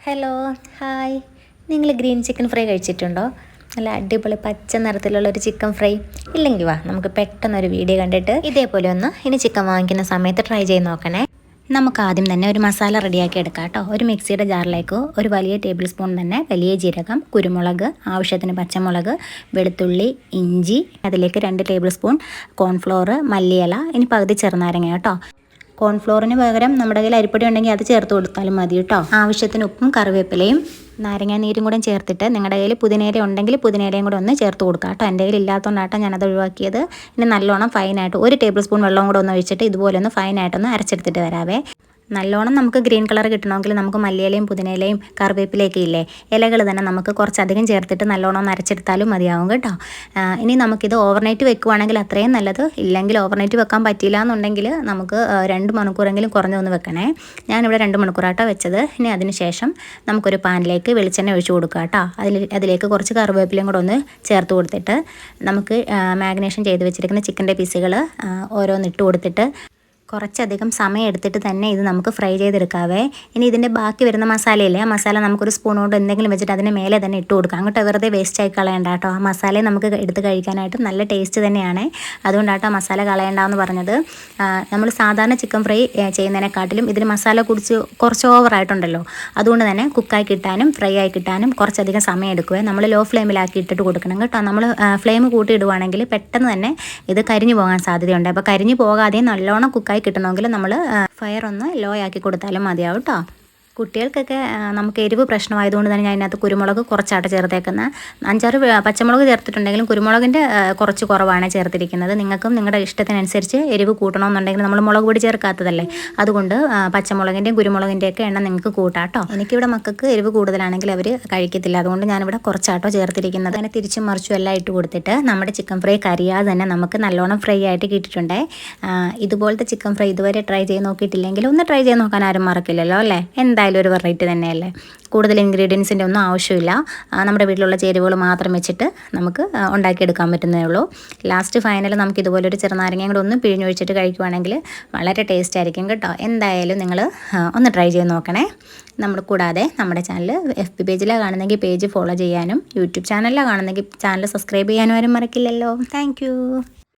Hello hi. നിങ്ങൾ green chicken fry കഴിച്ചിട്ടുണ്ടോ? നല്ല അടിപൊളി പച്ച നിറത്തിലുള്ളൊരു ചിക്കൻ ഫ്രൈ. ഇല്ലെങ്കിൽ വാ നമുക്ക് പെട്ടെന്നൊരു വീഡിയോ കണ്ടിട്ട് ഇതേപോലെ ഒന്ന് ഇനി ചിക്കൻ വാങ്ങിക്കുന്ന സമയത്ത് ട്രൈ ചെയ്ത് നോക്കണേ. നമുക്ക് ആദ്യം തന്നെ ഒരു മസാല റെഡിയാക്കി എടുക്കാം കേട്ടോ. ഒരു മിക്സിയുടെ ജാറിലേക്ക് ഒരു വലിയ ടേബിൾ സ്പൂൺ തന്നെ വലിയ ജീരകം, കുരുമുളക്, ആവശ്യത്തിന് പച്ചമുളക്, വെളുത്തുള്ളി, ഇഞ്ചി, അതിലേക്ക് 2 ടേബിൾ സ്പൂൺ കോൺഫ്ലോർ, മല്ലിയില, ഇനി പകുതി ചെറുനാരങ്ങ കേട്ടോ. കോൺഫ്ലോറിന് പകരം നമ്മുടെ കയ്യിൽ അരിപ്പൊടി ഉണ്ടെങ്കിൽ അത് ചേർത്ത് കൊടുത്താലും മതി കേട്ടോ. ആവശ്യത്തിന് ഉപ്പും കറിവേപ്പിലയും നാരങ്ങ നീരും കൂടെ ചേർത്തിട്ട് നിങ്ങളുടെ കയ്യിൽ പുതിനയില ഉണ്ടെങ്കിൽ പുതിനയിലയും കൂടെ ഒന്ന് ചേർത്ത് കൊടുക്കുക കേട്ടോ. എൻ്റെ കയ്യിൽ ഇല്ലാത്തതുകൊണ്ടാട്ടോ ഞാനത് ഒഴിവാക്കിയത്. ഇനി നല്ലോണം ഫൈനായിട്ട് 1 ടേബിൾ സ്പൂൺ വെള്ളം കൂടെ ഒന്ന് ഒഴിച്ചിട്ട് ഇതുപോലെ ഒന്ന് ഫൈനായിട്ടൊന്ന് അരച്ചെടുത്തിട്ട് വരാവേ. നല്ലോണം നമുക്ക് ഗ്രീൻ കളർ കിട്ടണമെങ്കിൽ നമുക്ക് മല്ലിയിലയും പുതിനയിലയും കറിവേപ്പിലയൊക്കെ ഇല്ലേ, ഇലകൾ തന്നെ നമുക്ക് കുറച്ചധികം ചേർത്തിട്ട് നല്ലോണം ഒന്ന് അരച്ചെടുത്താലും മതിയാവും കേട്ടോ. ഇനി നമുക്കിത് ഓവർനൈറ്റ് വെക്കുവാണെങ്കിൽ അത്രയും നല്ലത്. ഇല്ലെങ്കിൽ ഓവർനൈറ്റ് വെക്കാൻ പറ്റിയില്ല എന്നുണ്ടെങ്കിൽ നമുക്ക് 2 മണിക്കൂറെങ്കിലും കുറഞ്ഞൊന്ന് വെക്കണേ. ഞാനിവിടെ 2 മണിക്കൂറാട്ടോ വെച്ചത്. ഇനി അതിന് ശേഷം നമുക്കൊരു പാനിലേക്ക് വെളിച്ചെണ്ണ ഒഴിച്ച് കൊടുക്കുക കേട്ടോ. അതിലേക്ക് കുറച്ച് കറിവേപ്പിലയും കൂടെ ഒന്ന് ചേർത്ത് കൊടുത്തിട്ട് നമുക്ക് മാഗ്നേഷൻ ചെയ്ത് വെച്ചിരിക്കുന്ന ചിക്കൻ്റെ പീസുകൾ ഓരോന്നിട്ട് കൊടുത്തിട്ട് കുറച്ചധികം സമയം എടുത്തിട്ട് തന്നെ ഇത് നമുക്ക് ഫ്രൈ ചെയ്തെടുക്കാവേ. ഇനി ഇതിൻ്റെ ബാക്കി വരുന്ന മസാലയില്ലേ, ആ മസാല നമുക്കൊരു സ്പൂൺ കൊണ്ട് എന്തെങ്കിലും വെച്ചിട്ട് അതിന് മേലെ തന്നെ ഇട്ട് കൊടുക്കാം. അങ്ങോട്ട് വെറുതെ വേസ്റ്റ് ആയി കളയണ്ട കേട്ടോ. ആ മസാലയെ നമുക്ക് എടുത്ത് കഴിക്കാനായിട്ട് നല്ല ടേസ്റ്റ് തന്നെയാണ്. അതുകൊണ്ടാട്ടോ മസാല കളയണ്ടെന്ന് പറഞ്ഞത്. നമ്മൾ സാധാരണ ചിക്കൻ ഫ്രൈ ചെയ്യുന്നതിനെക്കാട്ടിലും ഇതിന് മസാല കുറച്ച് ഓവറായിട്ടുണ്ടല്ലോ. അതുകൊണ്ട് തന്നെ കുക്കായി കിട്ടാനും ഫ്രൈ ആയി കിട്ടാനും കുറച്ചധികം സമയം എടുക്കുവേ. നമ്മൾ ലോ ഫ്ലെയിമിലാക്കി ഇട്ടിട്ട് കൊടുക്കണം കേട്ടോ. നമ്മൾ ഫ്ലെയിം കൂട്ടി ഇടുവാണെങ്കിൽ പെട്ടെന്ന് തന്നെ ഇത് കരിഞ്ഞു പോകാൻ സാധ്യതയുണ്ട്. അപ്പോൾ കരിഞ്ഞു പോകാതെ നല്ലോണം കുക്കായി കിട്ടണമെങ്കിൽ നമ്മൾ ഫയർ ഒന്ന് ലോ ആക്കി കൊടുത്താലും മതിയാവും കേട്ടോ. കുട്ടികൾക്കൊക്കെ നമുക്ക് എരിവ് പ്രശ്നമായതുകൊണ്ട് തന്നെ ഞാൻ അതിനകത്ത് കുരുമുളക് കുറച്ചാട്ട് ചേർത്തേക്കുന്നത്. 5-6 പച്ചമുളക് ചേർത്തിട്ടുണ്ടെങ്കിലും കുരുമുളകിൻ്റെ കുറച്ച് കുറവാണ് ചേർത്തിരിക്കുന്നത്. നിങ്ങൾക്കും നിങ്ങളുടെ ഇഷ്ടത്തിനനുസരിച്ച് എരിവ് കൂട്ടണമെന്നുണ്ടെങ്കിൽ നമ്മൾ മുളക് പൊടി ചേർക്കാത്തതല്ലേ, അതുകൊണ്ട് പച്ചമുളകിൻ്റെയും കുരുമുളകിൻ്റെയൊക്കെ എണ്ണം നിങ്ങൾക്ക് കൂട്ടാട്ടോ. എനിക്കിവിടെ മക്കൾക്ക് എരിവ് കൂടുതലാണെങ്കിൽ അവർ കഴിക്കത്തില്ല. അതുകൊണ്ട് ഞാനിവിടെ കുറച്ചാട്ടോ ചേർത്തിരിക്കുന്നത്. അങ്ങനെ തിരിച്ചും മറിച്ചും എല്ലാം ഇട്ട് കൊടുത്തിട്ട് നമ്മുടെ ചിക്കൻ ഫ്രൈ കരിയാതെ തന്നെ നമുക്ക് നല്ലോണം ഫ്രൈ ആയിട്ട് കിട്ടിയിട്ടുണ്ട്. ഇതുപോലത്തെ ചിക്കൻ ഫ്രൈ ഇതുവരെ ട്രൈ ചെയ്ത് നോക്കിയിട്ടില്ലെങ്കിൽ ഒന്ന് ട്രൈ ചെയ്ത് നോക്കാൻ ആരും മറക്കില്ലല്ലോ അല്ലേ. എന്തായാലും ഒരു വെറൈറ്റി തന്നെയല്ലേ. കൂടുതൽ ഇൻഗ്രീഡിയൻസിൻ്റെ ഒന്നും ആവശ്യമില്ല. നമ്മുടെ വീട്ടിലുള്ള ചേരുവകൾ മാത്രം വെച്ചിട്ട് നമുക്ക് ഉണ്ടാക്കിയെടുക്കാൻ പറ്റുന്നേ ഉള്ളൂ. ലാസ്റ്റ് ഫൈനൽ നമുക്ക് ഇതുപോലൊരു ചെറുനാരങ്ങയും കൂടെ ഒന്ന് പിഴിഞ്ഞൊഴിച്ചിട്ട് കഴിക്കുവാണെങ്കിൽ വളരെ ടേസ്റ്റ് ആയിരിക്കും കേട്ടോ. എന്തായാലും നിങ്ങൾ ഒന്ന് ട്രൈ ചെയ്ത് നോക്കണേ. കൂടാതെ നമ്മുടെ ചാനൽ FB പേജിലാണ് കാണുന്നെങ്കിൽ പേജ് ഫോളോ ചെയ്യാനും യൂട്യൂബ് ചാനലിലാണ് കാണുന്നെങ്കിൽ ചാനൽ സബ്സ്ക്രൈബ് ചെയ്യാനും ആരും മറക്കില്ലല്ലോ. താങ്ക്